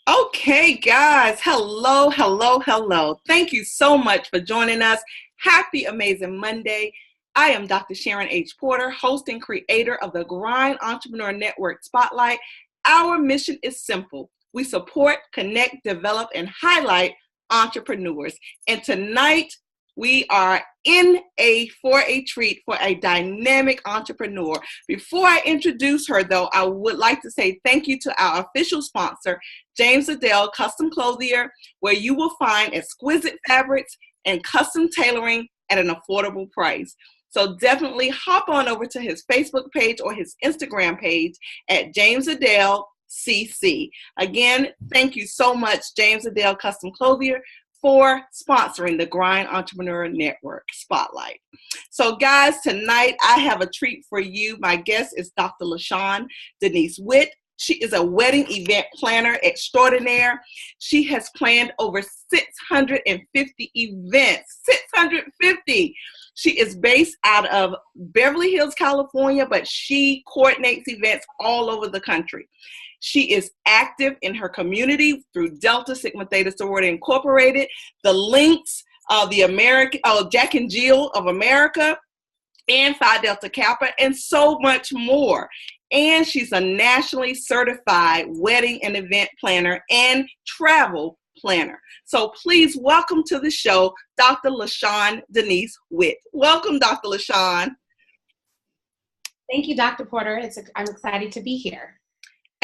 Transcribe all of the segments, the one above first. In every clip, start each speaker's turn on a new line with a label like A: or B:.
A: Okay, guys. Hello, hello, hello. Thank you so much for joining us. Happy Amazing Monday. I am Dr. Sharon H. Porter, host and creator of the Grind Entrepreneur Network Spotlight. Our mission is simple. We support, connect, develop, and highlight entrepreneurs. And tonight, we are for a treat for a dynamic entrepreneur. Before I introduce her, though, I would like to say thank you to our official sponsor, James Adele Custom Clothier, where you will find exquisite fabrics and custom tailoring at an affordable price. So definitely hop on over to his Facebook page or his Instagram page at James Adele CC. Again, thank you so much, James Adele Custom Clothier, for sponsoring the Grind Entrepreneur Network Spotlight. So guys, tonight I have a treat for you. My guest is Dr. Shawn Denise Witt. She is a wedding event planner extraordinaire. She has planned over 650 events, 650. She is based out of Beverly Hills, California, but she coordinates events all over the country. She is active in her community through Delta Sigma Theta Sorority Incorporated, the Links, Jack and Jill of America, and Phi Delta Kappa, and so much more. And she's a nationally certified wedding and event planner and travel planner. So please welcome to the show, Dr. Shawn Denise Witt. Welcome, Dr. Shawn.
B: Thank you, Dr. Porter. I'm excited to be here.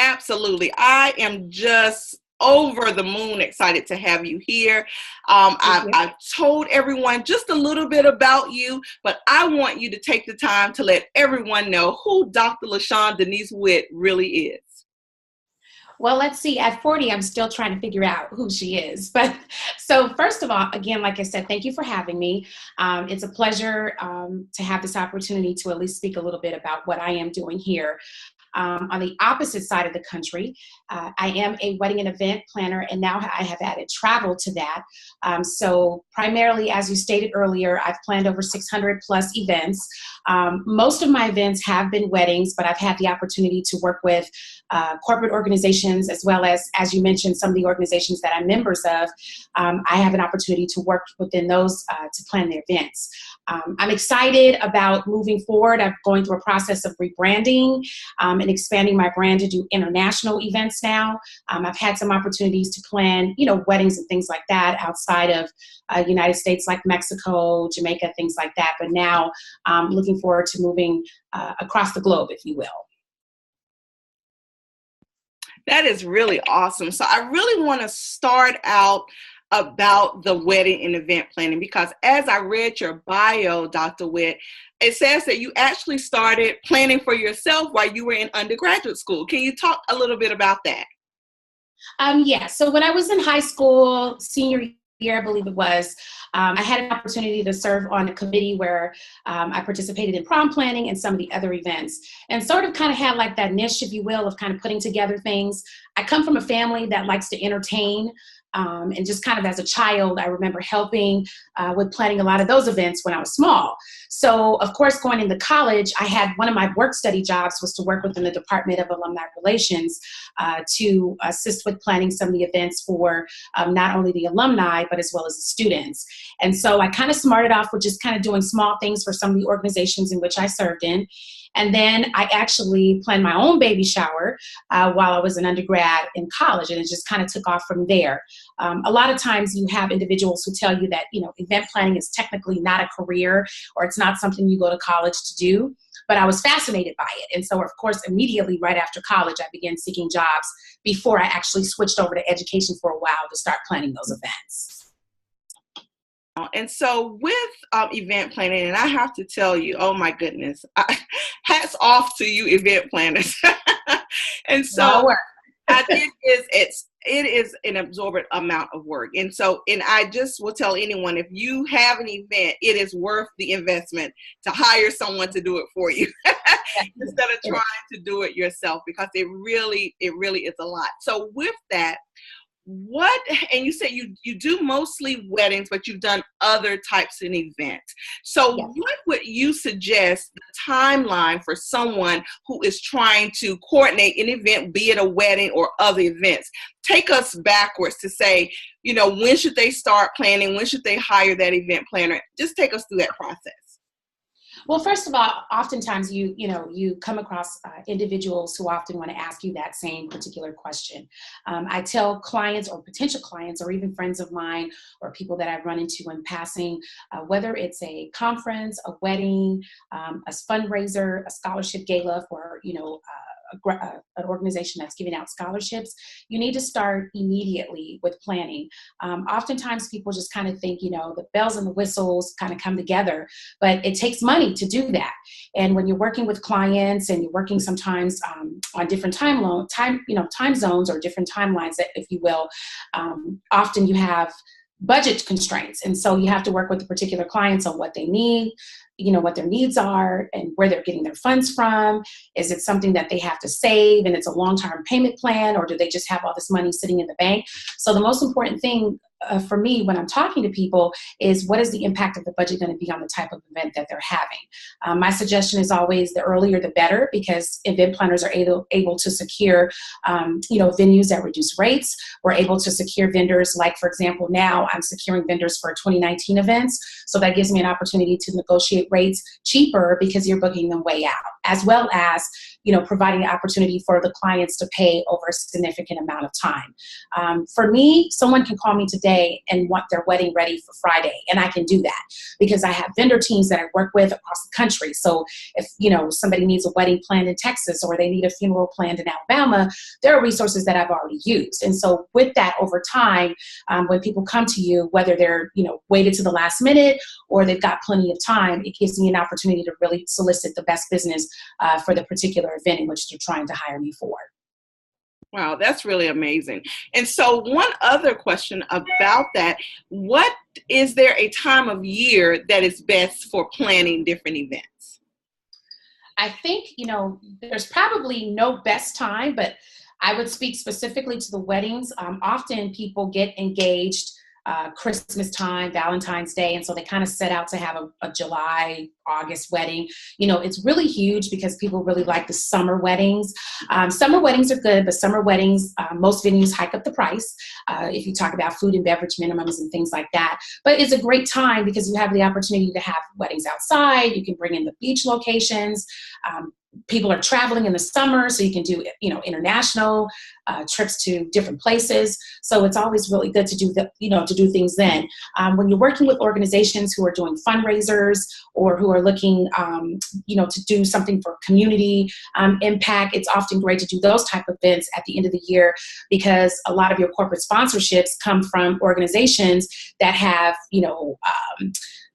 A: Absolutely. I am just over the moon excited to have you here. I've told everyone just a little bit about you, but I want you to take the time to let everyone know who Dr. Shawn Denise Witt really is.
B: Well, let's see. At 40, I'm still trying to figure out who she is. But so first of all, again, like I said, thank you for having me. It's a pleasure to have this opportunity to at least speak a little bit about what I am doing here. On the opposite side of the country, I am a wedding and event planner, and now I have added travel to that. So primarily, as you stated earlier, I've planned over 600 plus events. Most of my events have been weddings, but I've had the opportunity to work with corporate organizations, as well as you mentioned, some of the organizations that I'm members of. I have an opportunity to work within those to plan their events. I'm excited about moving forward. I'm going through a process of rebranding and expanding my brand to do international events now. I've had some opportunities to plan, weddings and things like that outside of United States, like Mexico, Jamaica, things like that. But now I'm looking forward to moving across the globe, if you will.
A: That is really awesome. So I really want to start out about the wedding and event planning, because as I read your bio, Dr. Witt, it says that you actually started planning for yourself while you were in undergraduate school. Can you talk a little bit about that?
B: Yeah. So when I was in high school, senior year, I believe it was, I had an opportunity to serve on a committee where I participated in prom planning and some of the other events, and sort of kind of had like that niche, if you will, of kind of putting together things. I come from a family that likes to entertain. And just kind of as a child, I remember helping with planning a lot of those events when I was small. So, of course, going into college, I had one of my work study jobs was to work within the Department of Alumni Relations to assist with planning some of the events for not only the alumni, but as well as the students. And so I kind of smarted off with just kind of doing small things for some of the organizations in which I served in. And then I actually planned my own baby shower while I was an undergrad in college, and it just kind of took off from there. A lot of times you have individuals who tell you that, event planning is technically not a career, or it's not something you go to college to do. But I was fascinated by it. And so, of course, immediately right after college, I began seeking jobs before I actually switched over to education for a while to start planning those events.
A: And so with event planning, and I have to tell you, oh my goodness, hats off to you event planners. And so I think it is an absorbent amount of work. And I just will tell anyone, if you have an event, it is worth the investment to hire someone to do it for you instead of trying to do it yourself, because it really is a lot. So with that, what, and you said you do mostly weddings, but you've done other types of events. So
B: Yes.
A: what would you suggest the timeline for someone who is trying to coordinate an event, be it a wedding or other events? Take us backwards to say, when should they start planning? When should they hire that event planner? Just take us through that process.
B: Well, first of all, oftentimes you come across individuals who often want to ask you that same particular question. I tell clients or potential clients or even friends of mine or people that I've run into in passing, whether it's a conference, a wedding, a fundraiser, a scholarship gala for, an organization that's giving out scholarships, you need to start immediately with planning. Oftentimes people just kind of think, the bells and the whistles kind of come together, but it takes money to do that. And when you're working with clients and you're working sometimes on different time zones or different timelines, if you will, often you have budget constraints. And so you have to work with the particular clients on what they need, what their needs are and where they're getting their funds from. Is it something that they have to save and it's a long-term payment plan, or do they just have all this money sitting in the bank? So the most important thing for me when I'm talking to people is, what is the impact of the budget going to be on the type of event that they're having? My suggestion is always the earlier the better, because event planners are able to secure venues at reduced rates. We're able to secure vendors, like, for example, now I'm securing vendors for 2019 events. So that gives me an opportunity to negotiate rates cheaper because you're booking them way out, as well as providing the opportunity for the clients to pay over a significant amount of time. For me, someone can call me today and want their wedding ready for Friday, and I can do that because I have vendor teams that I work with across the country. So if somebody needs a wedding planned in Texas or they need a funeral planned in Alabama, there are resources that I've already used. And so with that, over time, when people come to you, whether they're waited to the last minute or they've got plenty of time, it gives me an opportunity to really solicit the best business for the particular event in which they're trying to hire me for.
A: Wow, that's really amazing. And so one other question about that, is there a time of year that is best for planning different events?
B: I think, there's probably no best time, but I would speak specifically to the weddings. Often people get engaged Christmas time, Valentine's Day, and so they kind of set out to have a July, August wedding. It's really huge because people really like the summer weddings. Summer weddings are good, but summer weddings, most venues hike up the price if you talk about food and beverage minimums and things like that. But it's a great time because you have the opportunity to have weddings outside. You can bring in the beach locations. People are traveling in the summer, so you can do, international trips to different places. So it's always really good to do to do things then. When you're working with organizations who are doing fundraisers or who are looking, to do something for community impact, it's often great to do those type of events at the end of the year, because a lot of your corporate sponsorships come from organizations that have,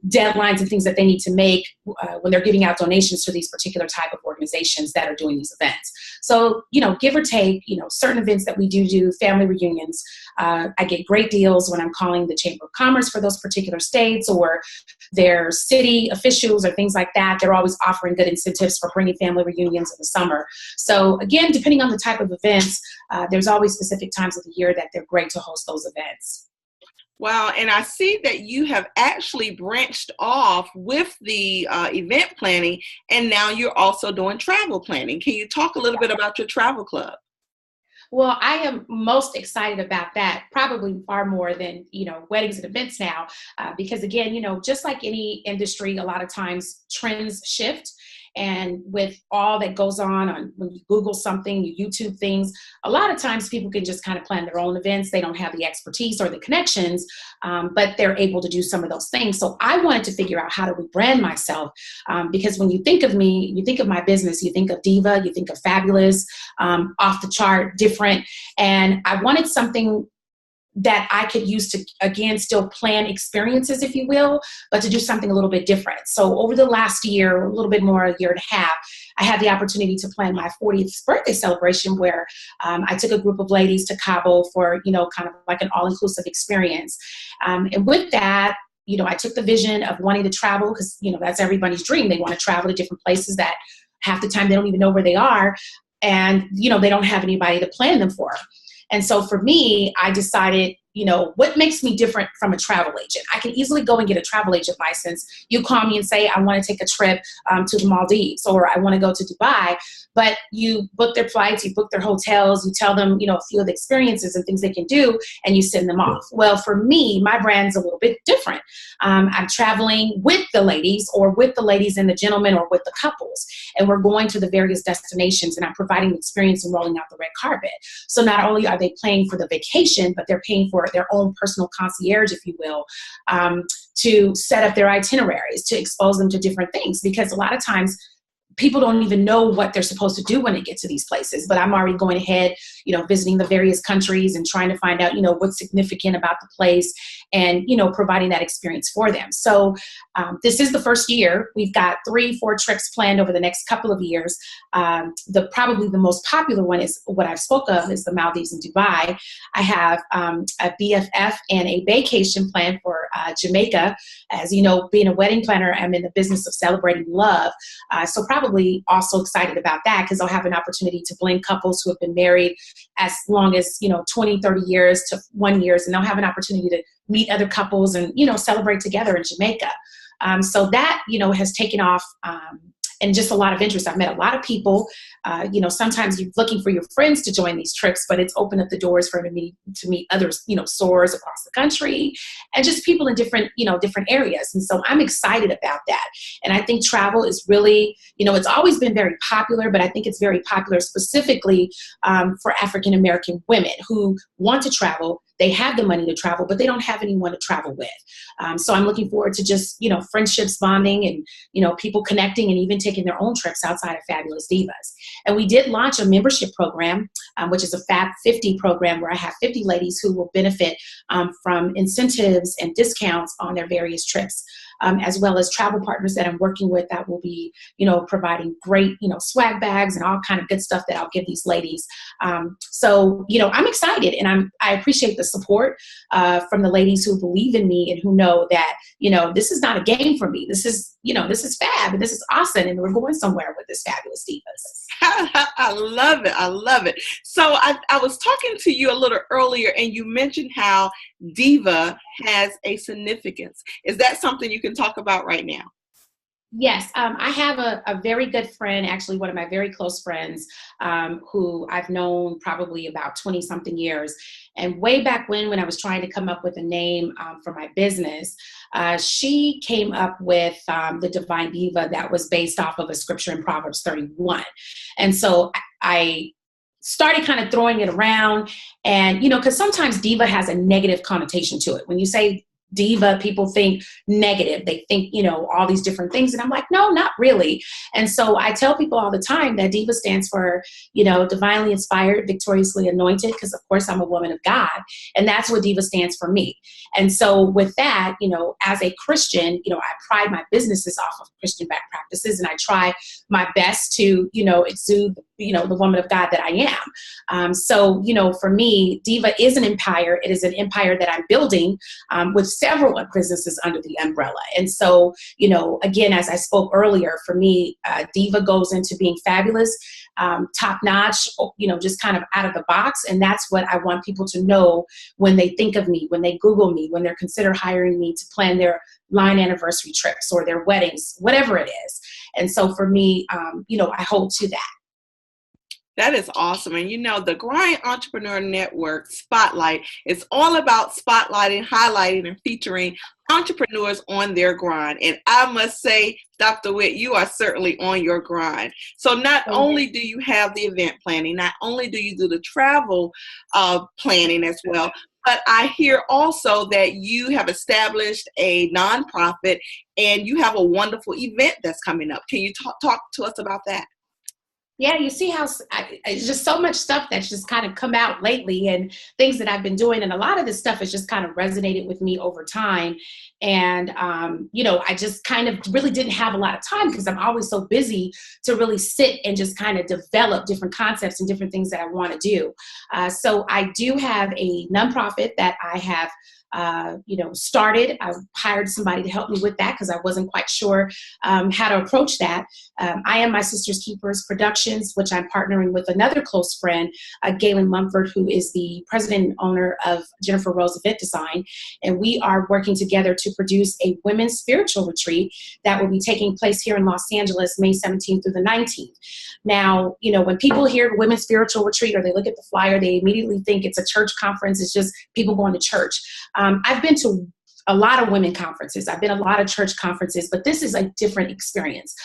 B: deadlines and things that they need to make when they're giving out donations to these particular type of organizations that are doing these events. So, give or take, certain events that we do family reunions. I get great deals when I'm calling the Chamber of Commerce for those particular states or their city officials or things like that. They're always offering good incentives for bringing family reunions in the summer. So again, depending on the type of events, there's always specific times of the year that they're great to host those events.
A: Wow, and I see that you have actually branched off with the event planning, and now you're also doing travel planning. Can you talk a little bit about your travel club?
B: Well, I am most excited about that, probably far more than, weddings and events now, because again, just like any industry, a lot of times trends shift. And with all that goes on when you Google something, you YouTube things, a lot of times people can just kind of plan their own events. They don't have the expertise or the connections, but they're able to do some of those things. So I wanted to figure out how to rebrand myself, because when you think of me, you think of my business, you think of Diva, you think of fabulous, off the chart, different. And I wanted something that I could use to, again, still plan experiences, if you will, but to do something a little bit different. So over the last year, a little bit more, a year and a half, I had the opportunity to plan my 40th birthday celebration where I took a group of ladies to Cabo for, kind of like an all-inclusive experience. And with that, I took the vision of wanting to travel because, that's everybody's dream. They want to travel to different places that half the time they don't even know where they are. And, they don't have anybody to plan them for. And so for me, I decided, what makes me different from a travel agent? I can easily go and get a travel agent license. You call me and say, I want to take a trip to the Maldives, or I want to go to Dubai. But you book their flights, you book their hotels, you tell them, a few of the experiences and things they can do, and you send them off. Well, for me, my brand's a little bit different. I'm traveling with the ladies, or with the ladies and the gentlemen, or with the couples. And we're going to the various destinations, and I'm providing the experience and rolling out the red carpet. So not only are they paying for the vacation, but they're paying for their own personal concierge, if you will, to set up their itineraries, to expose them to different things. Because a lot of times people don't even know what they're supposed to do when they get to these places. But I'm already going ahead, visiting the various countries and trying to find out, what's significant about the place, and, providing that experience for them. So this is the first year. We've got 3-4 trips planned over the next couple of years. Probably the most popular one is what I've spoke of, is the Maldives and Dubai. I have a BFF and a vacation plan for Jamaica. As you know, being a wedding planner, I'm in the business of celebrating love. So probably also excited about that, because I'll have an opportunity to blend couples who have been married as long as 20, 30 years to 1 year, and they'll have an opportunity to meet other couples and celebrate together in Jamaica. So that has taken off, and just a lot of interest. I've met a lot of people. Sometimes you're looking for your friends to join these trips, but it's opened up the doors for me to meet others, soars across the country, and just people in different areas. And so I'm excited about that. And I think travel is really, it's always been very popular, but I think it's very popular specifically for African-American women who want to travel. They have the money to travel, but they don't have anyone to travel with. So I'm looking forward to just, friendships, bonding, and, people connecting, and even taking their own trips outside of Fabulous Divas. And we did launch a membership program, which is a Fab 50 program, where I have 50 ladies who will benefit from incentives and discounts on their various trips, as well as travel partners that I'm working with that will be, providing great, swag bags and all kind of good stuff that I'll give these ladies. So, I'm excited, and I appreciate the support from the ladies who believe in me and who know that, this is not a game for me. This is fab, and this is awesome, and we're going somewhere with this Fabulous Divas.
A: I love it. I love it. So I was talking to you a little earlier, and you mentioned how Diva has a significance. Is that something you can talk about right now?
B: Yes, I have a very good friend, actually one of my very close friends, who I've known probably about 20-something years. And way back when I was trying to come up with a name for my business, she came up with the Divine Diva that was based off of a scripture in Proverbs 31. And so I started kind of throwing it around, and, because sometimes diva has a negative connotation to it. When you say diva, people think negative. They think, all these different things. And I'm like, no, not really. And so I tell people all the time that diva stands for, divinely inspired, victoriously anointed, because of course I'm a woman of God. And that's what diva stands for me. And so with that, as a Christian, I pride my businesses off of Christian backed practices, and I try my best to, exude, the woman of God that I am. So, for me, Diva is an empire. It is an empire that I'm building with several businesses under the umbrella. And so, again, as I spoke earlier, for me, Diva goes into being fabulous, top notch, just kind of out of the box. And that's what I want people to know when they think of me, when they Google me, when they're consider hiring me to plan their line anniversary trips or their weddings, whatever it is. And so for me, I hold to that.
A: That is awesome. And the Grind Entrepreneur Network Spotlight is all about spotlighting, highlighting, and featuring entrepreneurs on their grind. And I must say, Dr. Witt, you are certainly on your grind. So not only do you have the event planning, not only do you do the travel planning as well, but I hear also that you have established a nonprofit and you have a wonderful event that's coming up. Can you talk to us about that?
B: Yeah, you see how it's just so much stuff that's just kind of come out lately, and things that I've been doing. And a lot of this stuff has just kind of resonated with me over time. And, I just kind of really didn't have a lot of time because I'm always so busy to really sit and just kind of develop different concepts and different things that I want to do. So I do have a nonprofit that I have started. I hired somebody to help me with that because I wasn't quite sure how to approach that. I Am My Sister's Keepers Productions, which I'm partnering with another close friend, Galen Mumford, who is the president and owner of Jennifer Rose Event Design. And we are working together to produce a women's spiritual retreat that will be taking place here in Los Angeles, May 17th through the 19th. Now, when people hear women's spiritual retreat or they look at the flyer, they immediately think it's a church conference. It's just people going to church. I've been to a lot of women conferences. I've been to a lot of church conferences, but this is a different experience.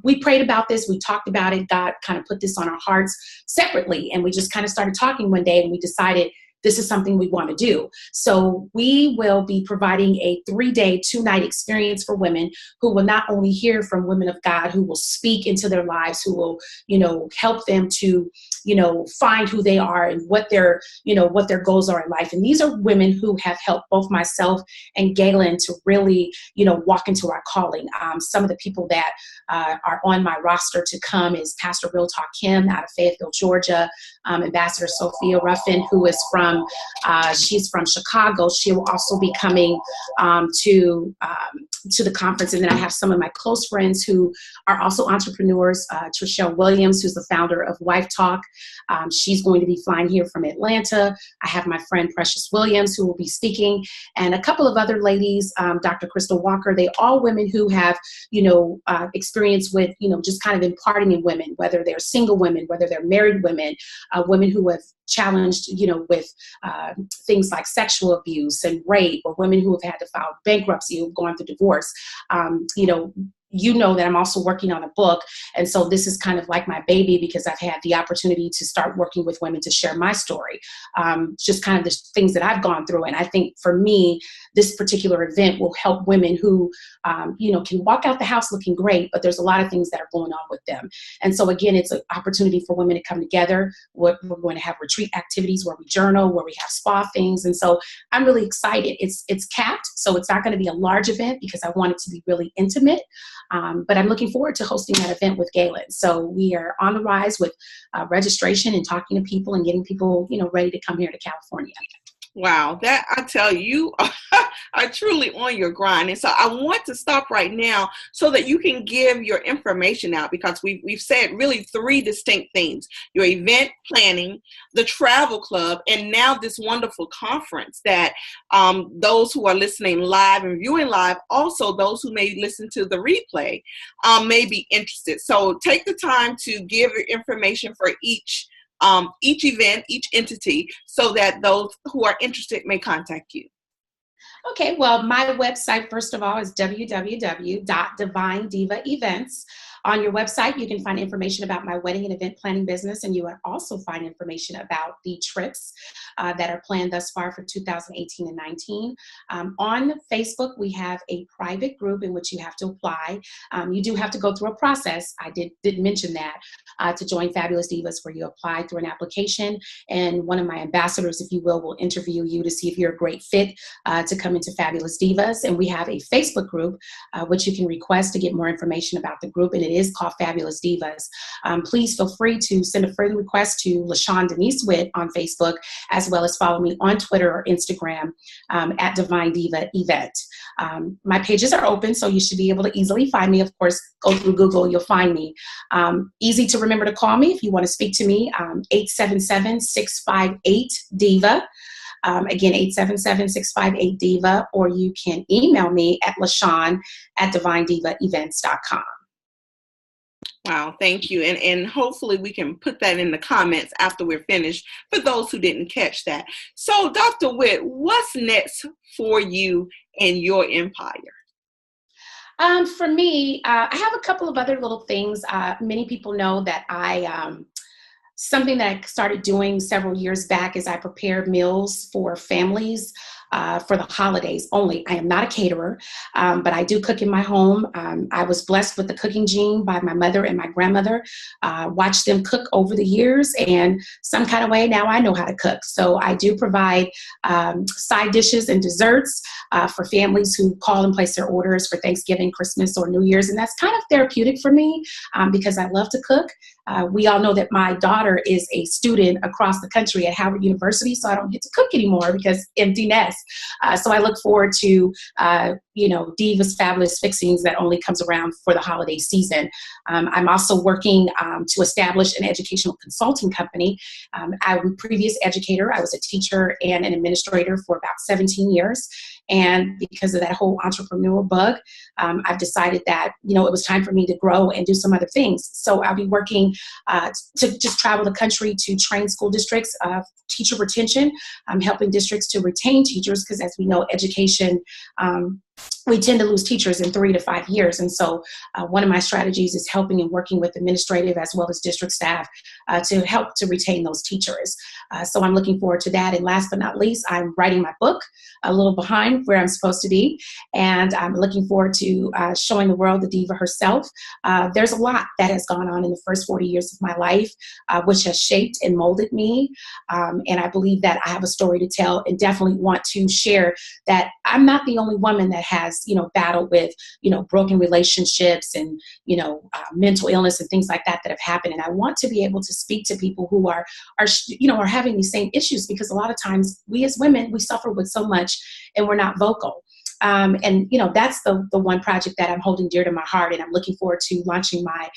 B: We prayed about this. We talked about it. God kind of put this on our hearts separately. And we just kind of started talking one day and we decided this is something we want to do. So we will be providing a 3-day, 2-night experience for women who will not only hear from women of God, who will speak into their lives, who will, help them to, find who they are and what their goals are in life. And these are women who have helped both myself and Galen to really, walk into our calling. Some of the people that are on my roster to come is Pastor Real Talk Kim out of Fayetteville, Georgia, Ambassador Sophia Ruffin, who is she's from Chicago. She will also be coming to the conference. And then I have some of my close friends who are also entrepreneurs. Trishelle Williams, who's the founder of Wife Talk. She's going to be flying here from Atlanta. I have my friend Precious Williams, who will be speaking, and a couple of other ladies, Dr. Crystal Walker. They all women who have, experience with, just kind of imparting in women, whether they're single women, whether they're married women, women who have challenged, with things like sexual abuse and rape, or women who have had to file bankruptcy, who've gone through divorce. That I'm also working on a book. And so this is kind of like my baby because I've had the opportunity to start working with women to share my story, just kind of the things that I've gone through. And I think for me, this particular event will help women who, can walk out the house looking great, but there's a lot of things that are going on with them. And so again, it's an opportunity for women to come together. We're going to have retreat activities where we journal, where we have spa things. And so I'm really excited. It's capped, so it's not going to be a large event because I want it to be really intimate. But I'm looking forward to hosting that event with Galen. So we are on the rise with registration and talking to people and getting people, ready to come here to California.
A: Wow, that I tell you are truly on your grind. And so I want to stop right now so that you can give your information out, because we've said really 3 distinct things: your event planning, the travel club, and now this wonderful conference that those who are listening live and viewing live, also those who may listen to the replay, may be interested. So take the time to give your information for each event, each entity, so that those who are interested may contact you.
B: Okay, well, my website, first of all, is www.divinedivaevents. On your website, you can find information about my wedding and event planning business, and you will also find information about the trips that are planned thus far for 2018 and 19. On Facebook, we have a private group in which you have to apply. You do have to go through a process. I didn't mention that, to join Fabulous Divas, where you apply through an application, and one of my ambassadors, if you will interview you to see if you're a great fit to come into Fabulous Divas. And we have a Facebook group, which you can request to get more information about the group, and it is called Fabulous Divas. Please feel free to send a friend request to Shawn Denise Witt on Facebook, as well as follow me on Twitter or Instagram at Divine Diva Event. My pages are open, so you should be able to easily find me. Of course, go through Google, you'll find me. Easy to remember to call me if you want to speak to me, 877-658-DIVA. Again, 877-658-DIVA, or you can email me at LaShawn@DivineDivaEvents.com.
A: Wow, thank you. And hopefully we can put that in the comments after we're finished for those who didn't catch that. So, Dr. Witt, what's next for you and your empire?
B: For me, I have a couple of other little things. Many people know that something that I started doing several years back is I prepare meals for families for the holidays only. I am not a caterer, but I do cook in my home. I was blessed with the cooking gene by my mother and my grandmother. Watched them cook over the years, and some kind of way now I know how to cook. So I do provide side dishes and desserts for families who call and place their orders for Thanksgiving, Christmas, or New Year's. And that's kind of therapeutic for me because I love to cook. We all know that my daughter is a student across the country at Howard University, so I don't get to cook anymore because empty nest. So I look forward to, Diva's Fabulous Fixings that only comes around for the holiday season. I'm also working to establish an educational consulting company. I'm a previous educator. I was a teacher and an administrator for about 17 years. And because of that whole entrepreneurial bug, I've decided that, it was time for me to grow and do some other things. So I'll be working to just travel the country to train school districts, teacher retention. I'm helping districts to retain teachers because, as we know, education, we tend to lose teachers in 3 to 5 years. And so one of my strategies is helping and working with administrative as well as district staff to help to retain those teachers. So I'm looking forward to that. And last but not least, I'm writing my book, a little behind where I'm supposed to be. And I'm looking forward to showing the world the diva herself. There's a lot that has gone on in the first 40 years of my life, which has shaped and molded me. And I believe that I have a story to tell and definitely want to share that I'm not the only woman that has, battled with, broken relationships and, mental illness and things like that have happened. And I want to be able to speak to people who are having these same issues, because a lot of times we as women, we suffer with so much and we're not vocal. That's the one project that I'm holding dear to my heart. And I'm looking forward to launching my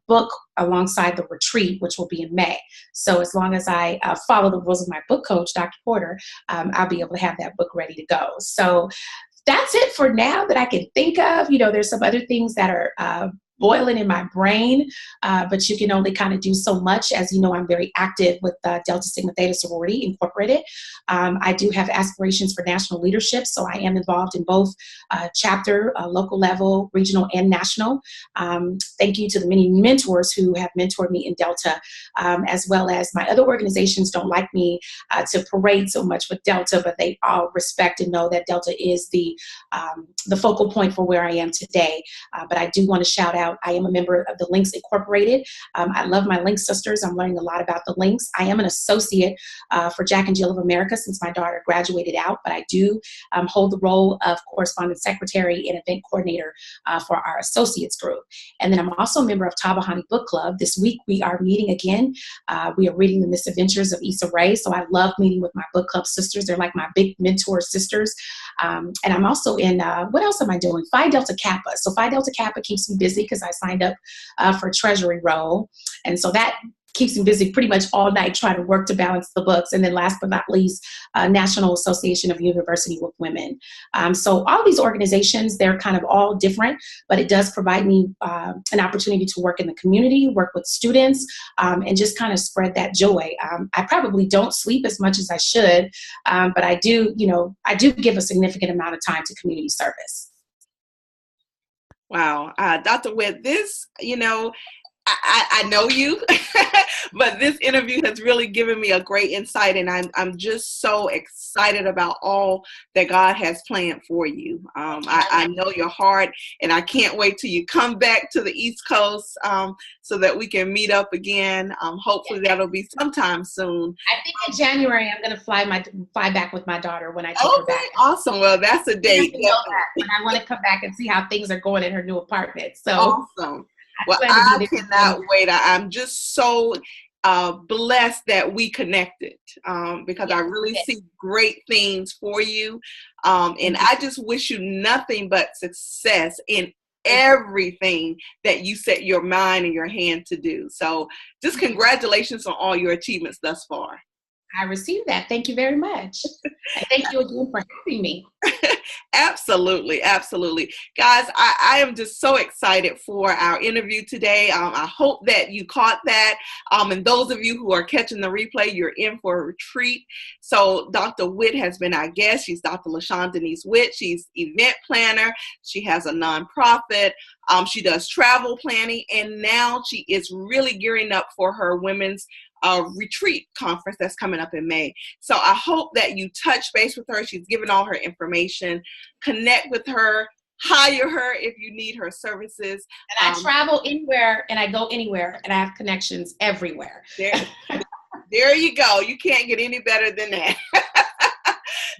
B: book alongside the retreat, which will be in May. So as long as I follow the rules of my book coach, Dr. Porter, I'll be able to have that book ready to go. So that's it for now that I can think of. There's some other things that are boiling in my brain, but you can only kind of do so much. As you know, I'm very active with Delta Sigma Theta Sorority Incorporated. I do have aspirations for national leadership, so I am involved in both chapter, local level, regional, and national. Thank you to the many mentors who have mentored me in Delta, as well as my other organizations don't like me to parade so much with Delta, but they all respect and know that Delta is the focal point for where I am today. But I do want to shout out, I am a member of the Links Incorporated. I love my Links sisters. I'm learning a lot about the Links. I am an associate for Jack and Jill of America since my daughter graduated out, but I do hold the role of correspondence secretary and event coordinator for our associates group. And then I'm also a member of Tabahani Book Club. This week we are meeting again. We are reading The Misadventures of Issa Rae. So I love meeting with my book club sisters. They're like my big mentor sisters. And I'm also in, what else am I doing? Phi Delta Kappa. So Phi Delta Kappa keeps me busy because I signed up for a treasury role. And so that keeps me busy pretty much all night trying to work to balance the books. And then last but not least, National Association of University Work Women. So all these organizations, they're kind of all different, but it does provide me an opportunity to work in the community, work with students, and just kind of spread that joy. I probably don't sleep as much as I should, but I do give a significant amount of time to community service.
A: Wow. Dr. Witt, this, I know you, but this interview has really given me a great insight, and I'm just so excited about all that God has planned for you. I know your heart, and I can't wait till you come back to the East Coast so that we can meet up again. Hopefully that'll be sometime soon.
B: I think in January I'm going to fly back with my daughter when I take her back.
A: Awesome. Well, that's a date.
B: And I want to come back and see how things are going in her new apartment. So
A: awesome. Well, I cannot wait. I'm just so blessed that we connected because I really see great things for you. And I just wish you nothing but success in everything that you set your mind and your hand to do. So just congratulations on all your achievements thus far.
B: I received that. Thank you very much. And thank you again for having me.
A: Absolutely. Absolutely. Guys, I am just so excited for our interview today. I hope that you caught that. And those of you who are catching the replay, you're in for a retreat. So Dr. Witt has been our guest. She's Dr. Shawn Denise Witt. She's event planner. She has a nonprofit. She does travel planning. And now she is really gearing up for her women's retreat conference that's coming up in May. So I hope that you touch base with her. She's given all her information. Connect with her. Hire her if you need her services.
B: And I travel anywhere and I go anywhere and I have connections everywhere.
A: There you go. You can't get any better than that.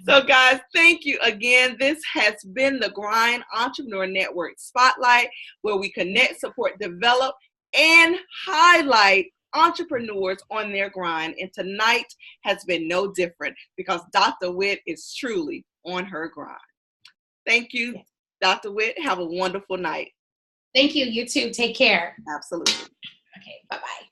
A: So guys, thank you again. This has been the Grind Entrepreneur Network Spotlight, where we connect, support, develop, and highlight entrepreneurs on their grind. And tonight has been no different because Dr. Witt is truly on her grind. Thank you, Dr. Witt. Have a wonderful night.
B: Thank you. You too. Take care.
A: Absolutely.
B: Okay. Bye-bye.